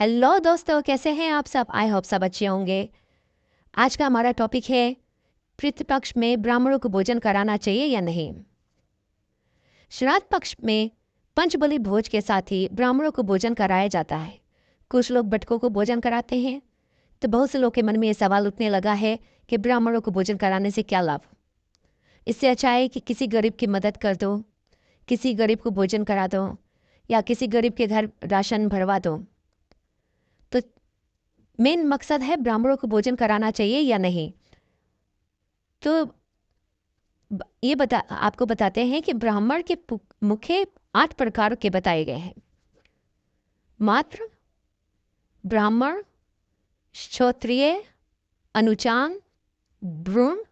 Hello दोस्तों, कैसे हैं आप सब? आई होप सब अच्छे होंगे। आज का हमारा टॉपिक है पितृपक्ष में ब्राह्मणों को भोजन कराना चाहिए या नहीं। श्राद्ध पक्ष में पंचबली भोज के साथ ही ब्राह्मणों को भोजन कराया जाता है। कुछ लोग बटकों को भोजन कराते हैं, तो बहुत से लोग के मन में ये सवाल उठने लगा है कि ब्राह्मणों को भोजन कराने से क्या लाभ। इससे अच्छा है कि किसी गरीब की मदद कर दो, किसी गरीब को भोजन करा दो, या किसी गरीब के घर राशन भरवा दो। तो मेन मकसद है ब्राह्मणों को भोजन कराना चाहिए या नहीं। तो ये आपको बताते हैं कि ब्राह्मण के मुख्य 8 प्रकार के बताए गए हैं। मात्र, ब्राह्मण, क्षत्रिय, अनुचांग, ब्रूण,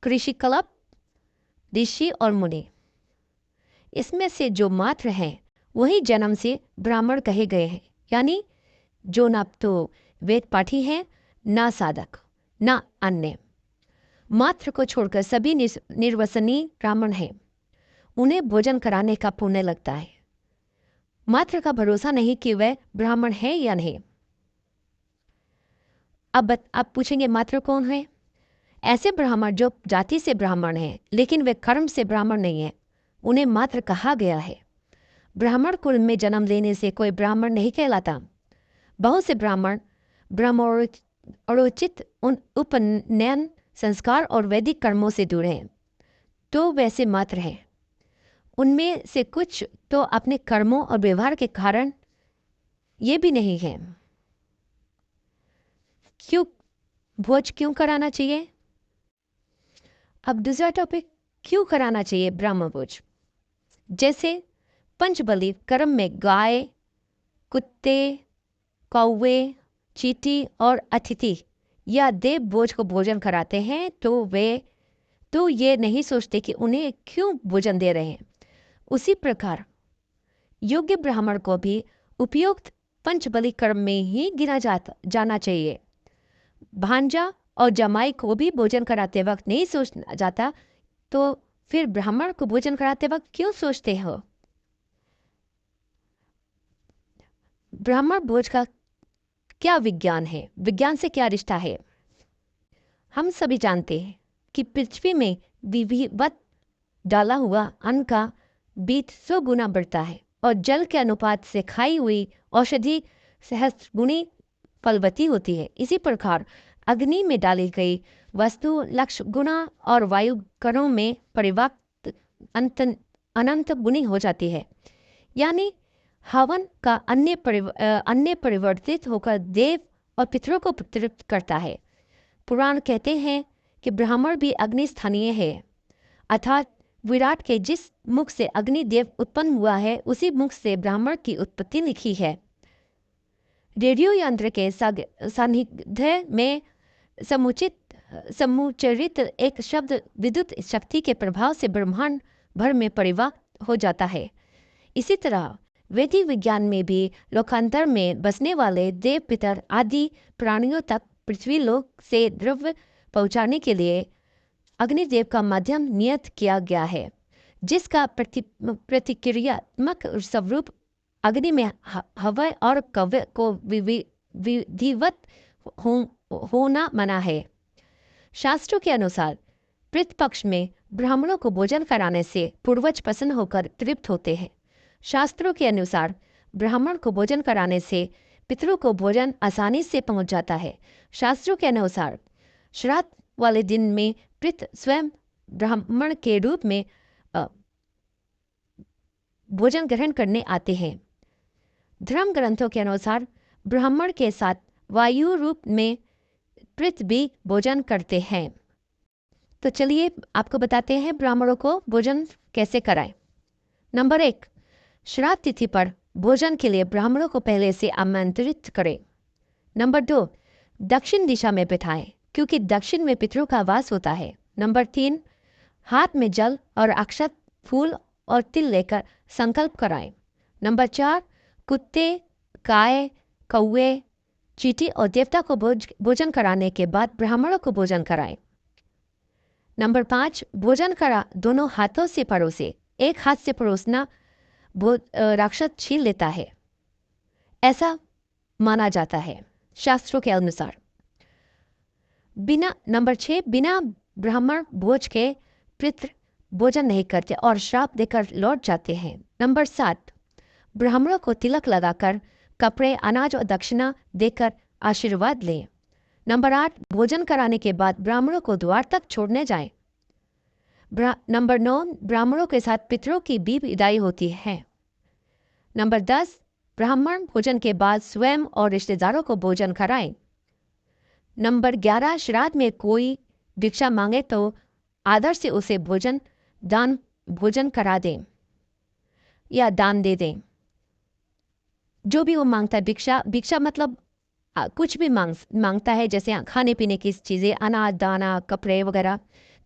कृषिकल्प, ऋषि और मुनि। इसमें से जो मात्र हैं वही जन्म से ब्राह्मण कहे गए हैं, यानी जो ना तो वेद पाठी हैं, ना साधक, ना अन्य। मात्र को छोड़कर सभी निर्वसनीय ब्राह्मण हैं। उन्हें भोजन कराने का पुण्य लगता है। मात्र का भरोसा नहीं कि वह ब्राह्मण है या नहीं। अब आप पूछेंगे मात्र कौन है? ऐसे ब्राह्मण जो जाति से ब्राह्मण हैं लेकिन वे कर्म से ब्राह्मण नहीं है, उन्हें मात्र कहा गया है। ब्राह्मण कुल में जन्म लेने से कोई ब्राह्मण नहीं कहलाता। बहुत से ब्राह्मण ब्रह्मोचित उपनयन संस्कार और वैदिक कर्मों से जुड़े हैं, तो वैसे मात्र हैं। उनमें से कुछ तो अपने कर्मों और व्यवहार के कारण ये भी नहीं है। क्यों भोज क्यों कराना चाहिए? अब दूसरा टॉपिक, क्यों कराना चाहिए ब्राह्मण भोज। जैसे पंचबली कर्म में गाय, कुत्ते, कौवे, चींटी और अतिथि या देव भोज को भोजन कराते हैं, तो ये नहीं सोचते कि उन्हें क्यों भोजन दे रहे हैं। उसी प्रकार योग्य ब्राह्मण को भी उपयुक्त पंचबली कर्म में ही गिना जाना चाहिए। भांजा और जमाई को भी भोजन कराते वक्त नहीं सोचना जाता, तो फिर ब्राह्मण को भोजन कराते वक्त क्यों सोचते हो? ब्राह्मण भोज का क्या विज्ञान है? विज्ञान से क्या रिश्ता है? हम सभी जानते हैं कि पृथ्वी में विधिवत डाला हुआ अन्न का बीज 100 गुना बढ़ता है और जल के अनुपात से खाई हुई औषधि सहस्रगुणी फलवती होती है। इसी प्रकार अग्नि में डाली गई वस्तु लक्ष गुना और वायु कणों में परिवर्त अनंत गुनी हो जाती है। यानी हवन का अन्य परिवर्तित होकर देव और पितरों को तृप्त करता है। पुराण कहते हैं कि ब्राह्मण भी अग्नि स्थानीय है, अर्थात विराट के जिस मुख से अग्निदेव उत्पन्न हुआ है उसी मुख से ब्राह्मण की उत्पत्ति लिखी है। रेडियो यंत्र के सानिध्य में समुच्चरित एक शब्द विद्युत शक्ति के प्रभाव से ब्रह्मांड भर में परिवर्तित हो जाता है। इसी तरह वैदिक विज्ञान में भी लोकांतर में बसने वाले देव पितर आदि प्राणियों तक पृथ्वी लोक से द्रव्य पहुंचाने के लिए अग्निदेव का माध्यम नियत किया गया है, जिसका प्रतिक्रियात्मक स्वरूप अग्नि में हवा और कव्य को विधिवत होना मना है। शास्त्रों के अनुसार पितृपक्ष में ब्राह्मणों को भोजन कराने से पूर्वज प्रसन्न होकर तृप्त होते हैं। शास्त्रों के अनुसार ब्राह्मण को भोजन कराने से पितरों को भोजन आसानी से पहुंच जाता है। शास्त्रों के अनुसार श्राद्ध वाले दिन में पितृ स्वयं ब्राह्मण के रूप में भोजन ग्रहण करने आते हैं। धर्म ग्रंथों के अनुसार ब्राह्मण के साथ वायु रूप में पितृ भी भोजन करते हैं। तो चलिए आपको बताते हैं ब्राह्मणों को भोजन कैसे कराएं। नंबर 1, श्राद्ध तिथि पर भोजन के लिए ब्राह्मणों को पहले से आमंत्रित करें। नंबर 2, दक्षिण दिशा में बिठाएं, क्योंकि दक्षिण में पितरों का वास होता है। नंबर 3, हाथ में जल और अक्षत, फूल और तिल लेकर संकल्प कराएं। नंबर 4, कुत्ते, गाय, कौवे, चींटी और देवता को भोजन कराने के बाद ब्राह्मणों को भोजन कराएं। नंबर 5, भोजन करा दोनों हाथों से परोसे। एक हाथ से परोसना राक्षस छीन लेता है। ऐसा माना जाता है शास्त्रों के अनुसार। नंबर 6, बिना ब्राह्मण भोज के पितृ भोजन नहीं करते और श्राप देकर लौट जाते हैं। नंबर 7, ब्राह्मणों को तिलक लगाकर कपड़े, अनाज और दक्षिणा देकर आशीर्वाद लें। नंबर 8, भोजन कराने के बाद ब्राह्मणों को द्वार तक छोड़ने जाएं। नंबर 9, ब्राह्मणों के साथ पितरों की भी विदाई होती है। नंबर 10, ब्राह्मण भोजन के बाद स्वयं और रिश्तेदारों को भोजन कराएं। नंबर 11, श्राद्ध में कोई भिक्षा मांगे तो आदर से उसे भोजन करा दें या दान दे दें। जो भी वो मांगता है, भिक्षा मतलब कुछ भी मांगता है, जैसे खाने पीने की चीज़ें, अनाज दाना, कपड़े वगैरह,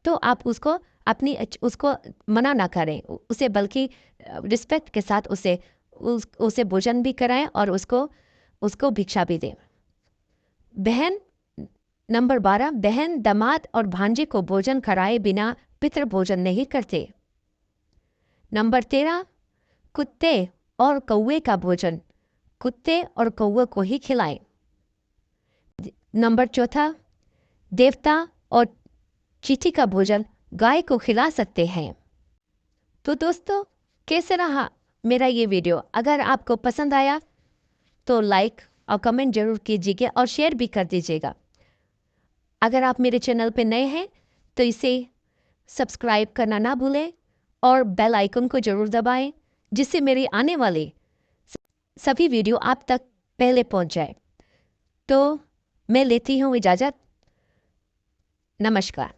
तो आप उसको मना ना करें उसे, बल्कि रिस्पेक्ट के साथ उसे भोजन भी कराएं और उसको भिक्षा भी दें। नंबर 12, बहन, दामाद और भांजे को भोजन कराए बिना पितृ भोजन नहीं करते। नंबर 13, कुत्ते और कौवे का भोजन कुत्ते और कौवे को ही खिलाएं। नंबर 14, देवता और चींटी का भोजन गाय को खिला सकते हैं। तो दोस्तों, कैसे रहा मेरा ये वीडियो? अगर आपको पसंद आया तो लाइक और कमेंट जरूर कीजिएगा और शेयर भी कर दीजिएगा। अगर आप मेरे चैनल पे नए हैं तो इसे सब्सक्राइब करना ना भूलें और बेल आइकन को जरूर दबाएं, जिससे मेरी आने वाली सभी वीडियो आप तक पहले पहुंच जाए। तो मैं लेती हूँ इजाज़त। नमस्कार।